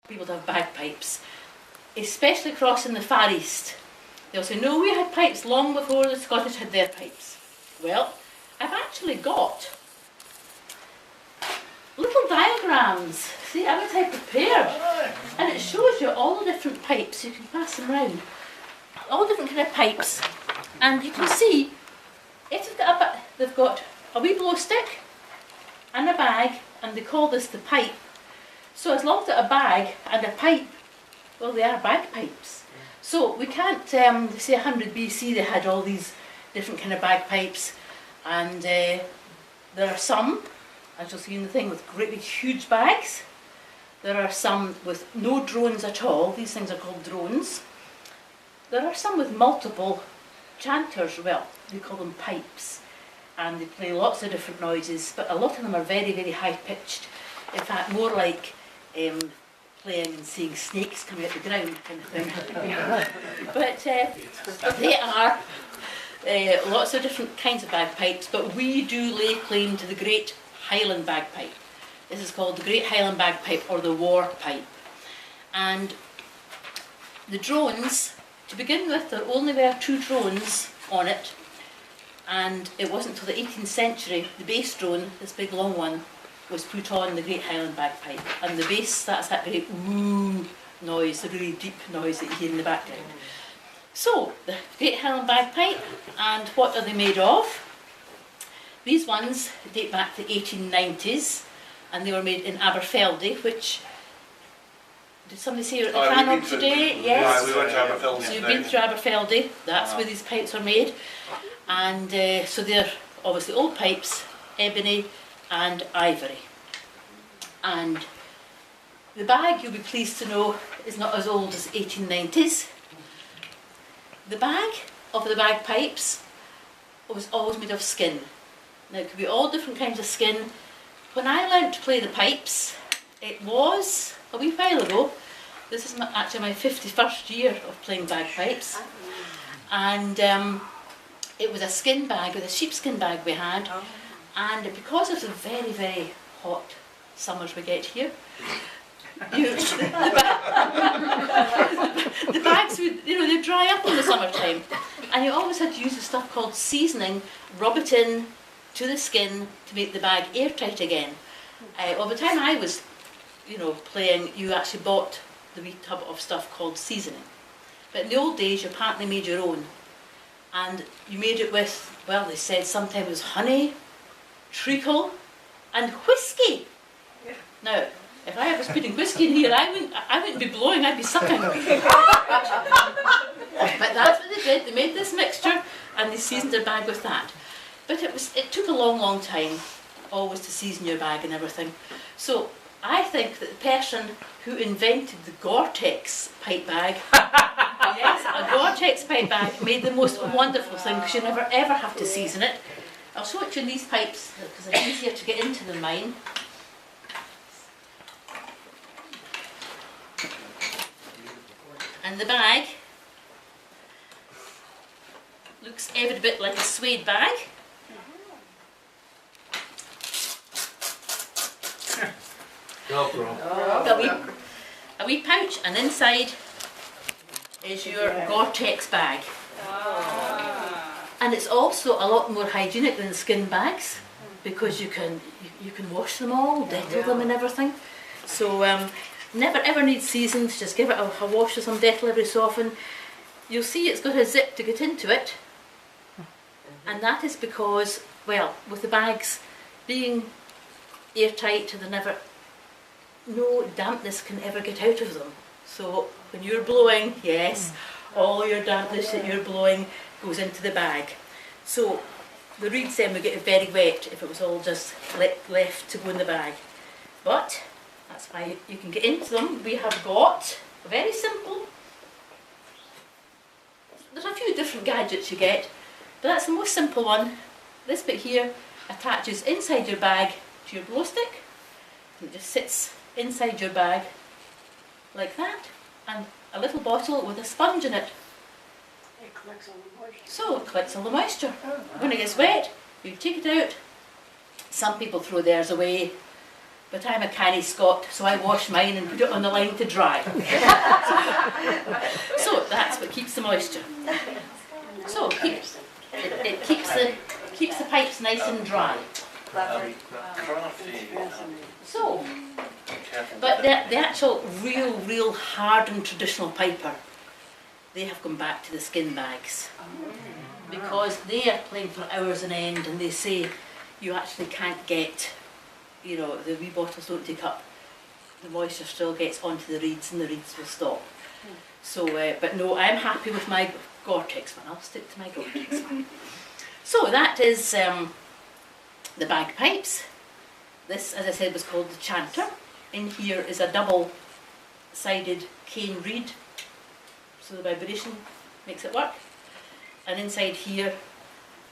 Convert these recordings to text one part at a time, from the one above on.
people to have bagpipes, especially across in the Far East. They'll say, no, we had pipes long before the Scottish had their pipes. Well, I've actually got little diagrams. See, I prepared. And it shows you all the different pipes. You can pass them round. All different kind of pipes. And you can see, if they've got a wee blow stick and a bag, and they call this the pipe. So as long as it's a bag and a pipe, well, they are bagpipes. So we can't say 100 BC they had all these different kind of bagpipes, and there are some, as you'll see in the thing, with great big huge bags. There are some with no drones at all. These things are called drones. There are some with multiple chanters, well, we call them pipes, and they play lots of different noises, but a lot of them are very, very high pitched. In fact, more like playing and seeing snakes coming out the ground kind of thing. But they are lots of different kinds of bagpipes, but we do lay claim to the Great Highland Bagpipe. This is called the Great Highland Bagpipe, or the War Pipe. And the drones, to begin with, there only were 2 drones on it, and it wasn't until the 18th century the bass drone, this big long one, was put on the Great Highland Bagpipe. And the bass, that's that great woo noise, the really deep noise that you hear in the background. So, the Great Highland Bagpipe, and what are they made of? These ones date back to the 1890s, and they were made in Aberfeldy, which, did somebody say you're at the Canon today? Yes. We went to Aberfeldy. So you've been through Aberfeldy, that's where these pipes are made. And so they're obviously old pipes, ebony and ivory. And the bag, you'll be pleased to know, is not as old as 1890s. The bag of the bagpipes was always made of skin. Now it could be all different kinds of skin. When I learnt to play the pipes, it was a wee while ago. This is actually my 51st year of playing bagpipes. And it was a skin bag, with a sheepskin bag we had. And because of the very, very hot summers we get here, the bags would, they'd dry up in the summertime. And you always had to use a stuff called seasoning, rub it in to the skin to make the bag airtight again. Well, by the time I was, playing, you actually bought the wee tub of stuff called seasoning. But in the old days, you apparently made your own. And you made it with, well, they said sometimes it was honey, treacle, and whiskey. Yeah. Now, if I was putting whiskey in here, I wouldn't be blowing, I'd be sucking. But that's what they did. They made this mixture and they seasoned their bag with that. But it took a long, long time, always to season your bag and everything. So I think that the person who invented the Gore-Tex pipe bag, yes, a Gore-Tex pipe bag, made the most wonderful thing, because you never ever have to season it. I'll show it to you in these pipes, because they're easier to get into than mine. And the bag looks every bit like a suede bag. A wee pouch, and inside is your Gore-Tex bag. And it's also a lot more hygienic than skin bags, because you can wash them all, Dettol them and everything. So never ever need seasons, just give it a wash with some Dettol every so often. You'll see it's got a zip to get into it, and that is because, well, with the bags being airtight, no dampness can ever get out of them. So when you're blowing, yes, all your dampness that you're blowing goes into the bag. So the reeds then would get very wet if it was all just left to go in the bag. But that's why you can get into them. We have got a very simple, there's a few different gadgets you get, but that's the most simple one. This bit here attaches inside your bag to your glow stick, and it just sits inside your bag like that, and a little bottle with a sponge in it. It collects all the moisture. So it collects all the moisture. When it gets wet, you take it out. Some people throw theirs away. but I'm a canny Scot, so I wash mine and put it on the line to dry. So that's what keeps the moisture. So it keeps the pipes nice and dry. So, but the actual real hardened traditional piper, they have gone back to the skin bags because they are playing for hours on end, and they say you actually can't get, you know, the wee bottles don't take up, the moisture still gets onto the reeds and the reeds will stop. So, but no, I'm happy with my Gore-Tex one. I'll stick to my Gore-Tex one. So that is the bagpipes. This, as I said, was called the chanter. In here is a double-sided cane reed, so the vibration makes it work. And inside here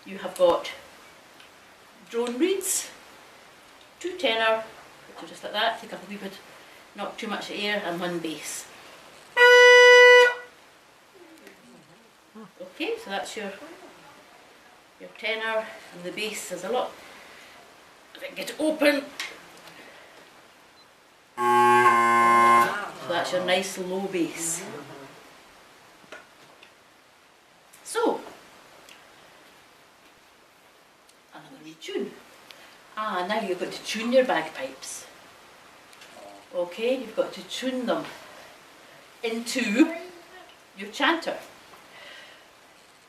you have got drone reeds, 2 tenor, which are just like that, take up a wee bit, not too much air, and 1 bass. Okay, so that's your tenor, and the bass. There's a lot. If I can get it open. So that's your nice low bass. So, another wee tune. Now you've got to tune your bagpipes. Okay, you've got to tune them into your chanter.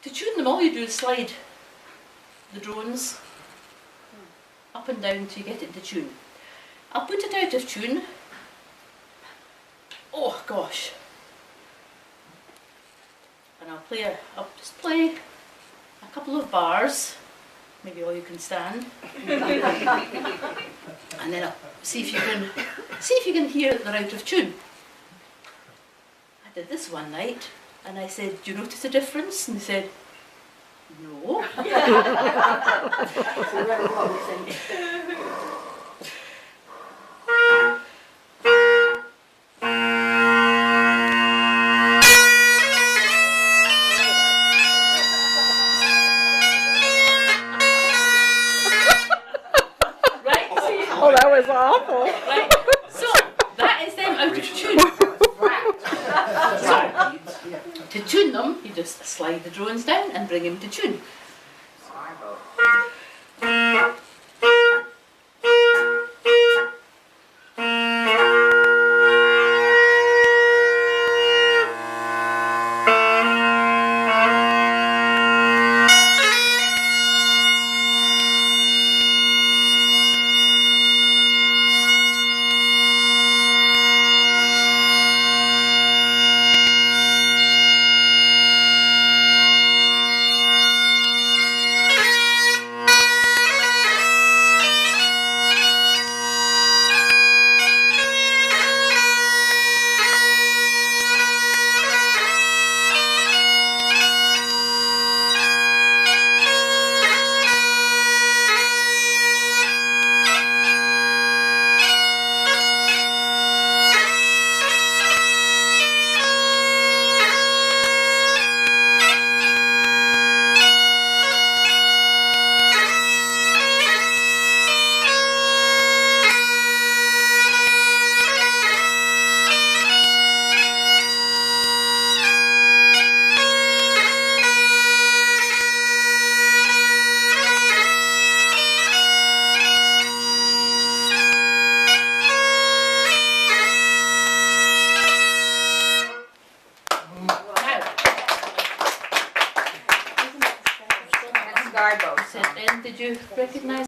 To tune them, all you do is slide the drones up and down till you get it to tune. I'll put it out of tune. Oh gosh. And I'll just play a couple of bars, maybe all you can stand. And then I'll see if you can hear that they're out of tune. I did this one night and I said, "Do you notice a difference?" And they said, "No." Oh, that was awful. Right, so that is them out of tune. So, to tune them, you just slide the drones down and bring them to tune. Garbo. And did you recognise